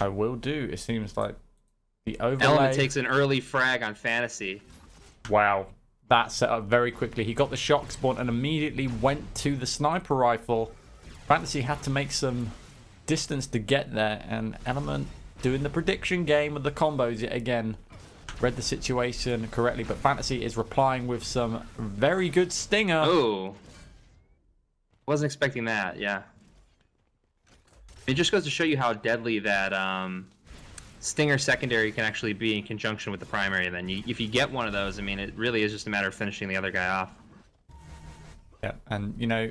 I will do. It seems like the overlay. Element takes an early frag on Phantaci. Wow. That set up very quickly. He got the shock spawn and immediately went to the sniper rifle. Phantaci had to make some distance to get there, and Element doing the prediction game with the combos yet again. Read the situation correctly, but Phantaci is replying with some very good stinger. Oh. Wasn't expecting that, yeah. It just goes to show you how deadly that stinger secondary can actually be in conjunction with the primary. Then if you get one of those, I mean, it really is just a matter of finishing the other guy off. Yeah, and you know,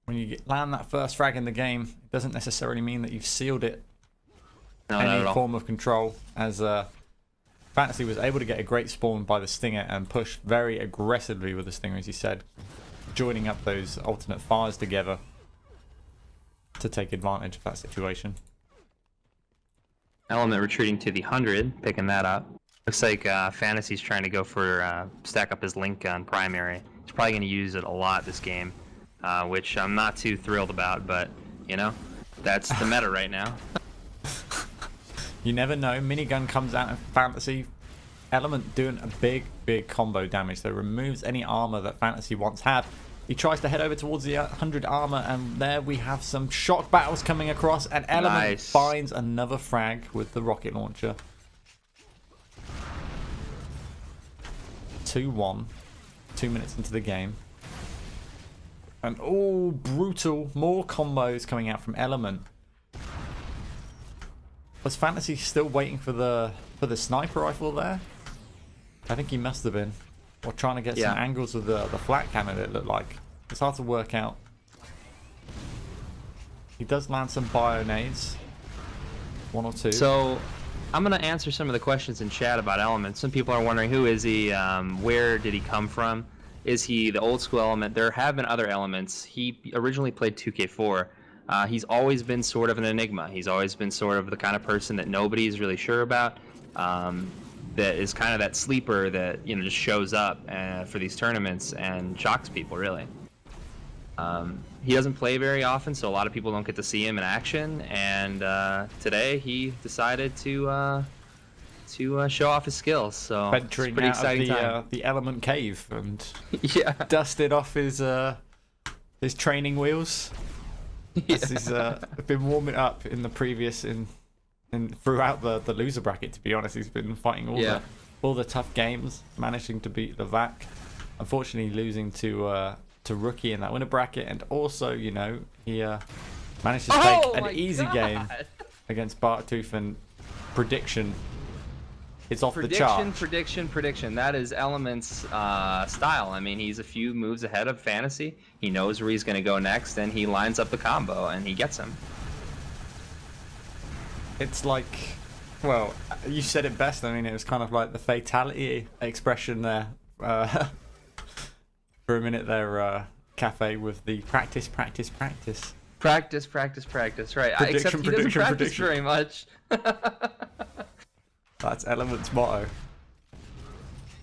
when you land that first frag in the game, it doesn't necessarily mean that you've sealed it. No, any form of control, as Phantaci was able to get a great spawn by the stinger and push very aggressively with the stinger, as you said, joining up those alternate fires together to take advantage of that situation. Element retreating to the 100, picking that up. Looks like Phantaci's trying to go for stack up his link on primary. He's probably going to use it a lot this game, which I'm not too thrilled about, but you know, that's the meta right now. You never know. Minigun comes out and Phantaci. Element doing a big combo damage, so removes any armor that Phantaci once had. He tries to head over towards the 100 armor, and there we have some shock battles coming across, and Element finds another frag with the rocket launcher. 2-1, 2 minutes into the game. And oh, brutal, more combos coming out from Element. Was Phantaci still waiting for the sniper rifle there? I think he must have been. Or trying to get some angles with the flat cannon, it looked like. It's hard to work out. He does land some bio nades. 1 or 2. So, I'm going to answer some of the questions in chat about Element. Some people are wondering, who is he? Where did he come from? Is he the old school Element? There have been other Elements. He originally played 2K4. He's always been sort of an enigma. He's always been sort of the kind of person that nobody's really sure about. That is kind of that sleeper that, you know, just shows up for these tournaments and shocks people, really. He doesn't play very often, so a lot of people don't get to see him in action. And today he decided to show off his skills. So venturing it's pretty exciting out the Element cave and yeah, dusted off his training wheels. As he's been warming up in the previous throughout the loser bracket. To be honest, he's been fighting all the tough games, managing to beat the VAC. Unfortunately, losing to Rookie in that winner bracket, and also, you know, he managed to take an easy game against Bartooth, and prediction. It's off the chart. Prediction. That is Element's style. I mean, he's a few moves ahead of Phantaci. He knows where he's going to go next, and he lines up the combo, and he gets him. It's like, well, you said it best. I mean, it was kind of like the fatality expression there. For a minute there, Cafe, with the practice. Right. Prediction, Except he doesn't practice very much. That's Element's motto.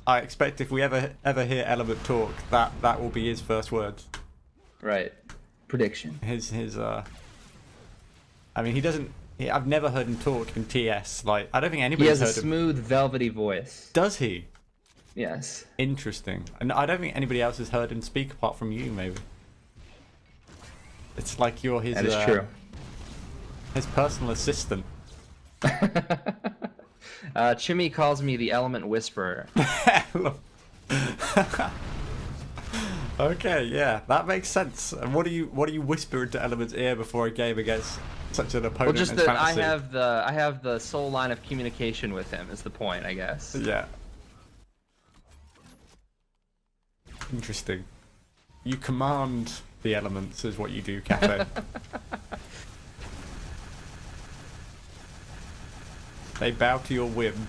I expect if we ever hear Element talk, that will be his first words. Right. Prediction. I mean, he doesn't. I've never heard him talk in TS. Like, I don't think anybody's heard him. He has a smooth, velvety voice. Does he? Yes. Interesting. And I don't think anybody else has heard him speak apart from you, maybe. It's like you're his. That is true. His personal assistant. Chimmy calls me the Element Whisperer. Okay, yeah, that makes sense. And what do you whisper into Element's ear before a game against such an opponent? Well, just as that Phantaci? I have the sole line of communication with him is the point, I guess. Yeah. Interesting. You command the elements, is what you do, Cafe. They bow to your whim.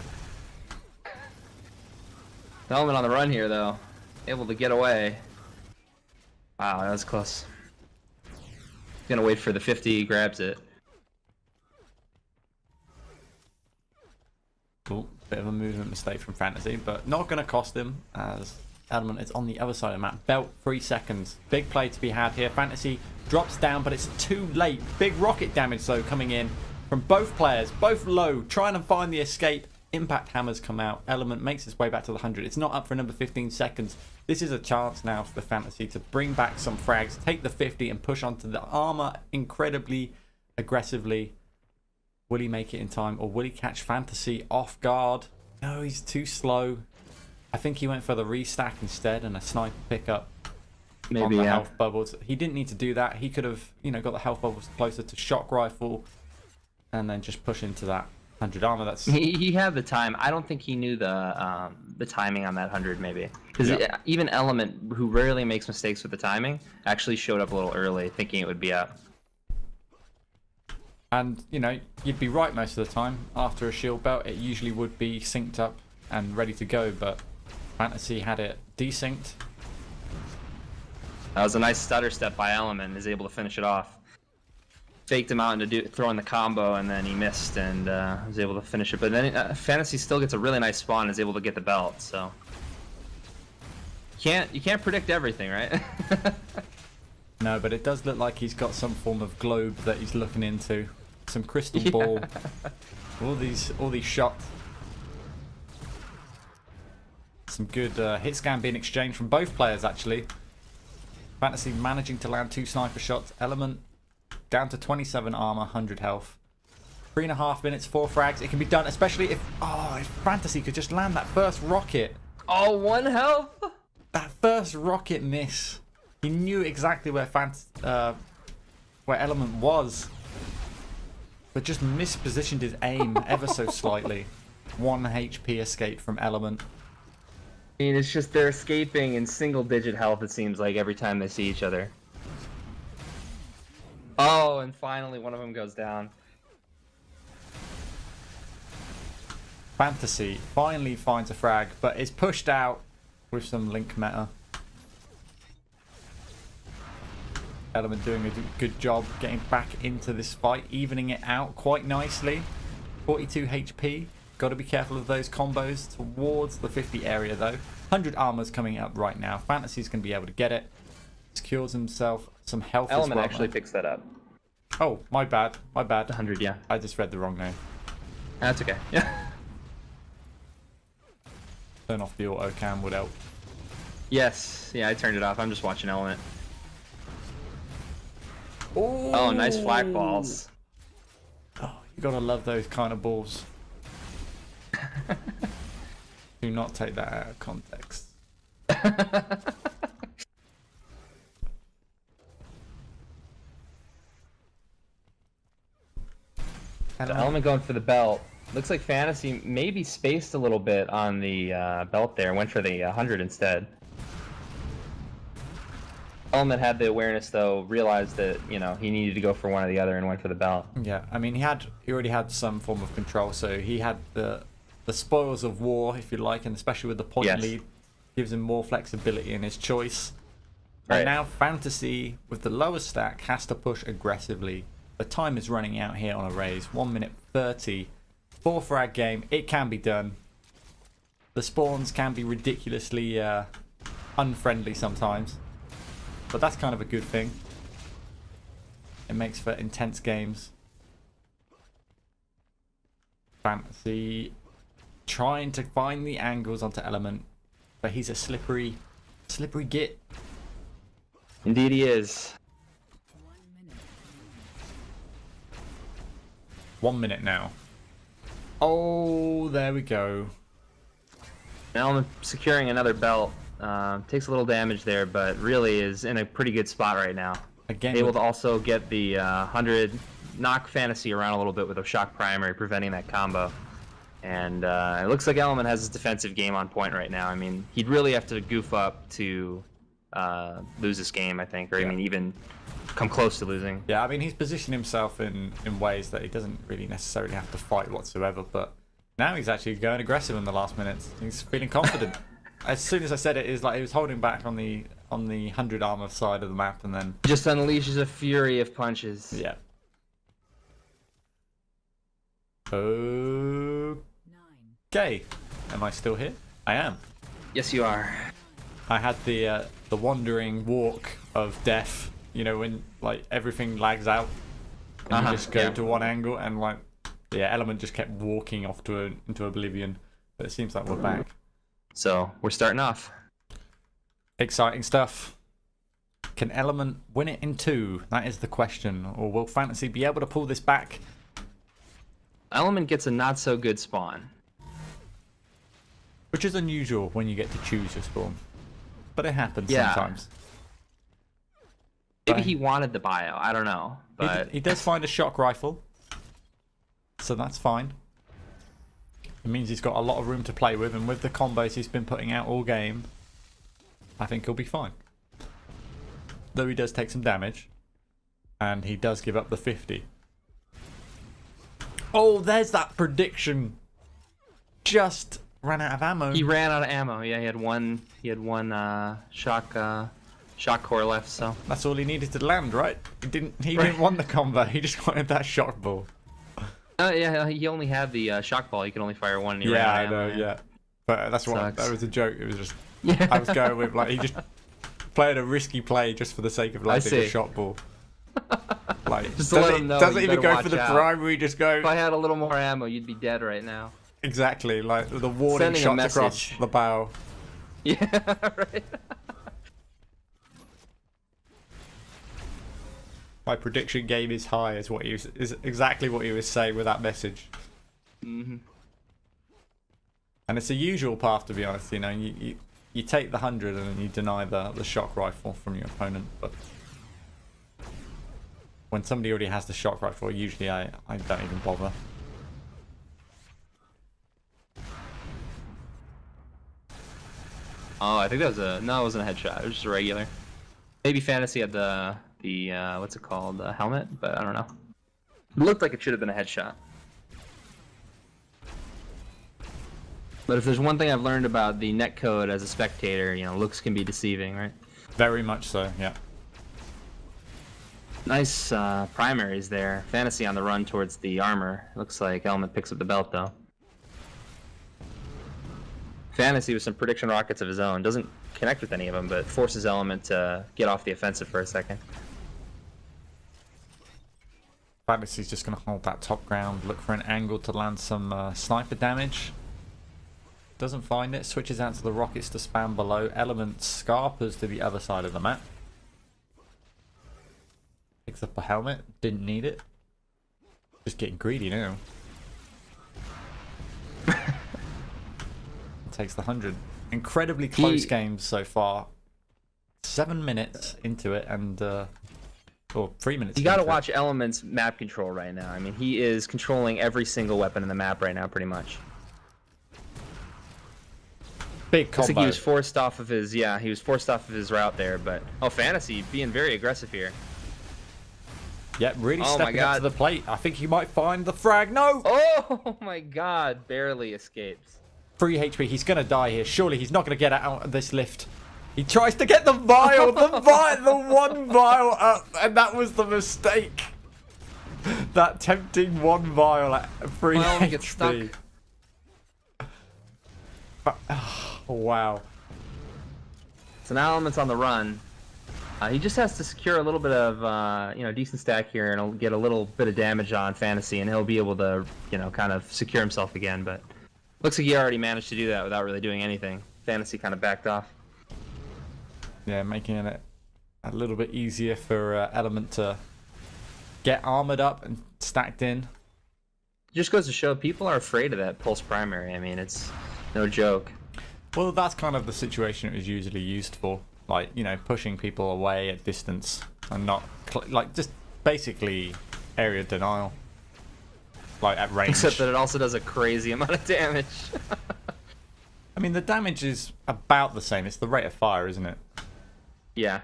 Element on the run here, though. Able to get away. Wow, that was close. Gonna wait for the 50, grabs it. Cool. Bit of a movement mistake from Phantaci, but not going to cost him, as Element is on the other side of the map. Belt, 3 seconds. Big play to be had here. Phantaci drops down, but it's too late. Big rocket damage, though, coming in. from both players, both low, trying to find the escape. Impact hammers come out. Element makes its way back to the 100. It's not up for another 15 seconds. This is a chance now for the Phantaci to bring back some frags, take the 50 and push onto the armor incredibly aggressively. Will he make it in time, or will he catch Phantaci off guard? No, he's too slow. I think he went for the restack instead and a sniper pickup. Maybe, on the yeah. health bubbles. He didn't need to do that. He could have, you know, got the health bubbles closer to shock rifle and then just push into that 100 armor. That's he had the time. I don't think he knew the timing on that 100 maybe. Because even Element, who rarely makes mistakes with the timing, actually showed up a little early thinking it would be up. And, you know, you'd be right most of the time. After a shield belt, it usually would be synced up and ready to go, but Phantaci had it desynced. That was a nice stutter step by Element, is able to finish it off. Faked him out into throwing the combo, and then he missed and was able to finish it. But then Phantaci still gets a really nice spawn and is able to get the belt, so... You can't predict everything, right? No, but it does look like he's got some form of globe that he's looking into. Some crystal ball. All these shots. Some good hit scan being exchanged from both players, actually. Phantaci managing to land 2 sniper shots. Element down to 27 armor, 100 health. 3.5 minutes, 4 frags. It can be done, especially if Phantaci could just land that first rocket. Oh, 1 health? That first rocket miss. He knew exactly where Element was, but just mispositioned his aim ever so slightly. 1 HP escape from Element. I mean, it's just they're escaping in single-digit health, it seems like, every time they see each other. Oh, and finally one of them goes down. Phantaci finally finds a frag, but is pushed out with some link meta. Element doing a good job getting back into this fight, evening it out quite nicely. 42 HP. Got to be careful of those combos towards the 50 area though. 100 armor's coming up right now. Phantaci's going to be able to get it. Secures himself some health Element as well. actually picks that up. Oh, my bad. My bad. 100, yeah. I just read the wrong name. That's okay. Yeah. Turn off the auto cam would help. Yes. Yeah, I turned it off. I'm just watching Element. Ooh. Oh, nice flag balls. Oh, you gotta love those kind of balls. Do not take that out of context. Element going for the belt. Looks like Phantaci maybe spaced a little bit on the belt there. Went for the 100 instead. Element had the awareness though, realized that, you know, he needed to go for one or the other and went for the belt. Yeah, I mean he already had some form of control, so he had the spoils of war, if you like, and especially with the point lead, gives him more flexibility in his choice. Right. And now Phantaci, with the lower stack, has to push aggressively. The time is running out here on a raise. 1 minute 30. 4 frag game. It can be done. The spawns can be ridiculously unfriendly sometimes, but that's kind of a good thing. It makes for intense games. Phantaci trying to find the angles onto Element, but he's a slippery git. Indeed he is. 1 minute now. Oh, there we go. Element securing another belt. Takes a little damage there, but really is in a pretty good spot right now. Again, able to also get the 100, knock Phantaci around a little bit with a shock primary, preventing that combo. And it looks like Element has his defensive game on point right now. I mean, he'd really have to goof up to lose this game, I think, or I mean, even come close to losing. Yeah, I mean, he's positioned himself in ways that he doesn't really necessarily have to fight whatsoever, but now he's actually going aggressive in the last minutes. He's feeling confident. As soon as I said it, like he was holding back on the 100 armor side of the map, and then just unleashes a fury of punches. Yeah. Okay. Am I still here? I am. Yes, you are. I had the wandering walk of death. You know, when like everything lags out. and you just go to one angle, and like, yeah, Element just kept walking off into oblivion. But it seems like we're back. So we're starting off. Exciting stuff. Can Element win it in 2? That is the question. Or will Phantaci be able to pull this back? Element gets a not so good spawn. Which is unusual when you get to choose your spawn. But it happens Yeah. sometimes. Maybe he wanted the bio. I don't know. But He does find a shock rifle. So that's fine. It means he's got a lot of room to play with. And with the combos he's been putting out all game, I think he'll be fine. Though he does take some damage. And he does give up the 50. Oh, there's that prediction. Just ran out of ammo. he ran out of ammo. Yeah, he had one shock core left, so That's all he needed to land, right? He didn't want the combo. He just wanted that shock ball. yeah, he only had the shock ball. He could only fire one, and he ran Yeah, out I of know. ammo. Yeah, but that's what Sucks. that was a joke. It was just Yeah. I was going with, like, he just played a risky play just for the sake of landing a see. shot ball. Like, Just to let him know doesn't you even better go for the watch out. primary. Just go If I had a little more ammo, you'd be dead right now. exactly like the warning Sending a shots across message. the bow. Yeah, right. My prediction game is high. Is exactly what he was saying with that message. Mm-hmm. And it's a usual path, to be honest. You know, you take the 100 and then you deny the shock rifle from your opponent. But when somebody already has the shock rifle, usually I don't even bother. Oh, I think that was no, it wasn't a headshot. It was just a regular. Maybe Phantaci had the what's it called, the helmet, but I don't know. It looked like it should have been a headshot. But if there's one thing I've learned about the netcode as a spectator, you know, looks can be deceiving, right? Very much so, yeah. Nice primaries there. Phantaci on the run towards the armor. Looks like Element picks up the belt though. Phantaci with some prediction rockets of his own. Doesn't connect with any of them, but forces Element to get off the offensive for a second. Phantaci's just going to hold that top ground, look for an angle to land some sniper damage. Doesn't find it, switches out to the rockets to spam below. Element scarpers to the other side of the map. Picks up a helmet, didn't need it. Just getting greedy now. Takes the 100. Incredibly close games so far. 7 minutes into it, and or 3 minutes. You gotta watch Element's map control right now. I mean, he is controlling every single weapon in the map right now, pretty much. Big Looks combo. like he was forced off of his route there, but Phantaci being very aggressive here. Yeah, really Oh my stepping up to God. the plate. I think he might find the frag. No! Oh my God, barely escapes. 3 HP. He's going to die here. Surely he's not going to get out of this lift. He tries to get the vial. The one vial up. And that was the mistake. That tempting one vial at 3 Well, he HP. gets stuck. Oh, wow. So now Element's on the run. He just has to secure a little bit of, decent stack here, and he'll get a little bit of damage on Phantaci, and he'll be able to, kind of secure himself again. But looks like he already managed to do that without really doing anything. Phantaci kind of backed off. Yeah, making it a little bit easier for Element to get armored up and stacked in. It just goes to show people are afraid of that pulse primary. I mean, it's no joke. Well, that's kind of the situation it was usually used for. Like, pushing people away at distance and not, just basically area denial. Like, at range. Except that it also does a crazy amount of damage. I mean, the damage is about the same. It's the rate of fire, isn't it? Yeah.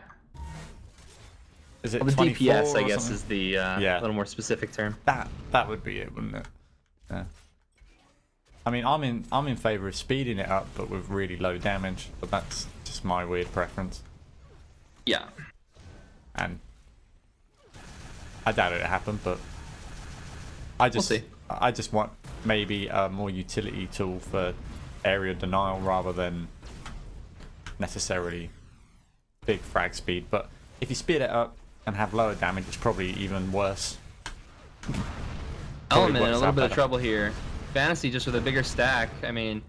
Is it Well, the 24 DPS, I or guess, something? is the little more specific term. That would be it, wouldn't it? Yeah. I mean, I'm in favor of speeding it up, but with really low damage. But that's just my weird preference. Yeah. And I doubt it'll happen, but I just We'll see. I just want maybe a more utility tool for area denial rather than necessarily big frag speed. But if you speed it up and have lower damage, it's probably even worse. Element in a works little out bit of better. trouble here. Phantaci just with a bigger stack. I mean,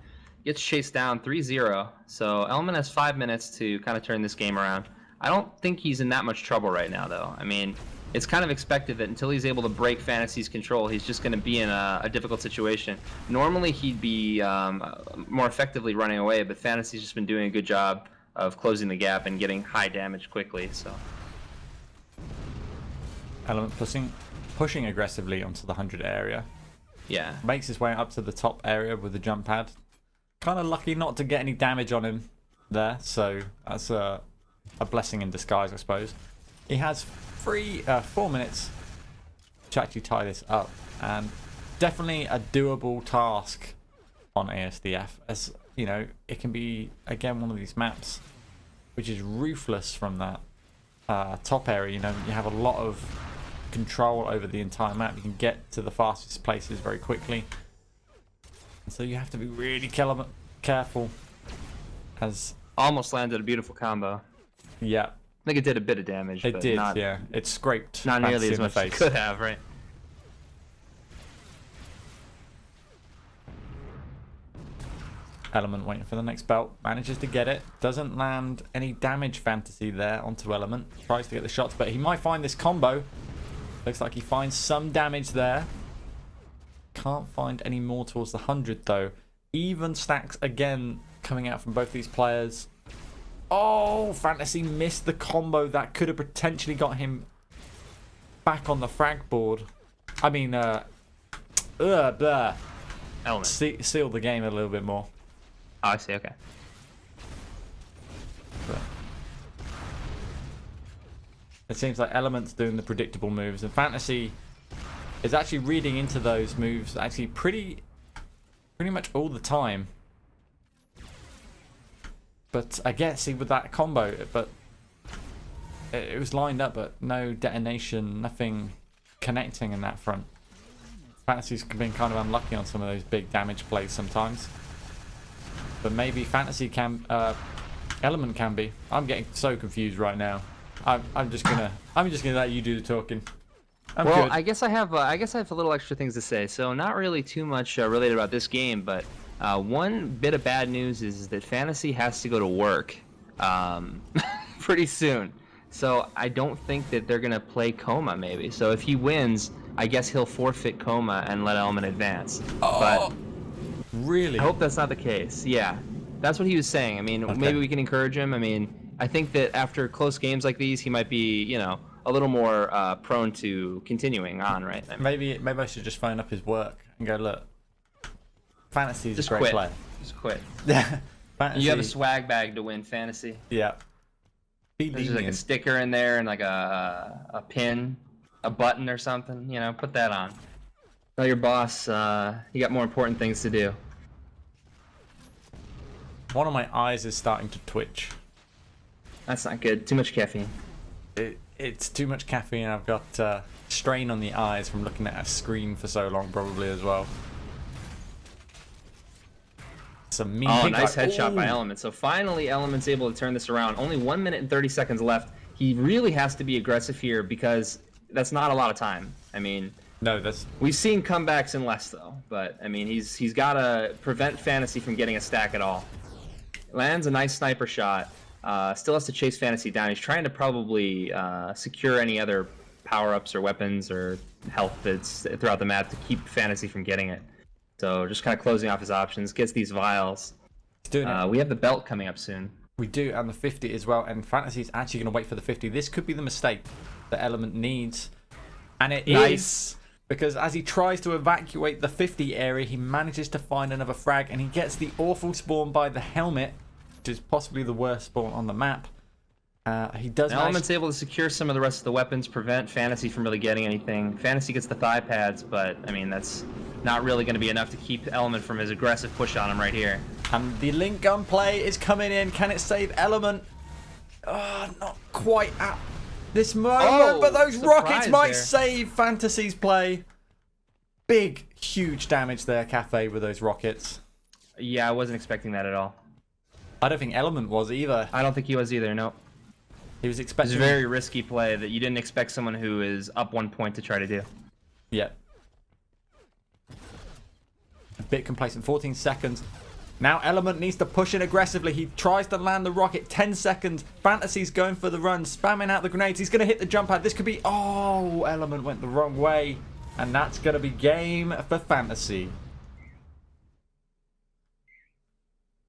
gets chased down 3-0. So Element has 5 minutes to kind of turn this game around. I don't think he's in that much trouble right now, though. I mean, it's kind of expected that until he's able to break Phantaci's control, he's just going to be in a difficult situation. Normally, he'd be more effectively running away, but Phantaci's just been doing a good job of closing the gap and getting high damage quickly. So Element pushing aggressively onto the 100 area. yeah, Makes his way up to the top area with the jump pad. Kind of lucky not to get any damage on him there, so that's a blessing in disguise, I suppose. He has 4 minutes to actually tie this up, and definitely a doable task on ASDF, as you know, it can be again one of these maps which is ruthless from that top area. You know, you have a lot of control over the entire map. You can get to the fastest places very quickly, and so you have to be really careful. As almost landed a beautiful combo. yeah, I think it did a bit of damage. it but did. Not, Yeah, it scraped not nearly Phantaci as in the much as it face. could have, right? Element waiting for the next belt, manages to get it, doesn't land any damage Phantaci there onto Element, tries to get the shots, but he might find this combo. Looks like he finds some damage there. Can't find any more towards the 100 though. Even stacks again coming out from both these players. Oh, Phantaci missed the combo that could have potentially got him back on the frag board. I mean, blah. Element. Seal the game a little bit more. Oh, I see. Okay. But it seems like Element's doing the predictable moves, and Phantaci is actually reading into those moves actually pretty much all the time. But I guess see with that combo, but it was lined up, but no detonation, nothing connecting in that front. Phantaci's been kind of unlucky on some of those big damage plays sometimes. But maybe Phantaci can, Element can be. I'm getting so confused right now. I'm just gonna let you do the talking. I'm well, good. I guess I have a little extra things to say. So not really too much related about this game, but one bit of bad news is that Phantaci has to go to work pretty soon. So I don't think that they're gonna play Coma maybe. So if he wins, I guess he'll forfeit Coma and let Element advance. Oh, But really? I hope that's not the case. Yeah, that's what he was saying. I mean, Okay. maybe we can encourage him. I mean, I think that after close games like these, he might be, you know, a little more prone to continuing on, right? I mean, Maybe I should just phone up his work and go, look, Phantaci's just a great quit. player. Just quit. Phantaci, You have a swag bag to win Phantaci. yeah. Be There's like a lenient. sticker in there and like a pin, a button or something. You know, put that on. Tell your boss you got more important things to do. One of my eyes is starting to twitch. That's not good. Too much caffeine. It's too much caffeine. I've got strain on the eyes from looking at a screen for so long, probably as well. Some mean Oh, pink nice eye. headshot by Ooh. Element. So finally, Element's able to turn this around. Only 1 minute and 30 seconds left. He really has to be aggressive here because that's not a lot of time. I mean, No, that's we've seen comebacks in less though, but I mean, he's got to prevent Phantaci from getting a stack at all. Lands a nice sniper shot. Still has to chase Phantaci down. He's trying to probably secure any other power-ups or weapons or health that's throughout the map to keep Phantaci from getting it. So just kind of closing off his options. Gets these vials. he's doing it. We have the belt coming up soon. We do, and the 50 as well. And Phantaci's actually going to wait for the 50. This could be the mistake that Element needs, and it Nice. is, because as he tries to evacuate the 50 area, he manages to find another frag, and he gets the awful spawn by the helmet, which is possibly the worst spawn on the map. He does manage. Element's able to secure some of the rest of the weapons, prevent Phantaci from really getting anything. Phantaci gets the thigh pads, but I mean that's not really going to be enough to keep Element from his aggressive push on him right here. And the link gun play is coming in. Can it save Element? Not quite at this moment, Oh, but those rockets surprise might there. save Phantaci's play. Big, huge damage there, Cafe, with those rockets. Yeah, I wasn't expecting that at all. I don't think Element was either. I don't think he was either. No, He was it's expecting. a very risky play that you didn't expect someone who is up 1 point to try to do. Yep. A bit complacent. 14 seconds. Now Element needs to push in aggressively. He tries to land the rocket. 10 seconds. Phantaci's going for the run. Spamming out the grenades. He's going to hit the jump pad. This could be... Oh, Element went the wrong way. And that's going to be game for Phantaci.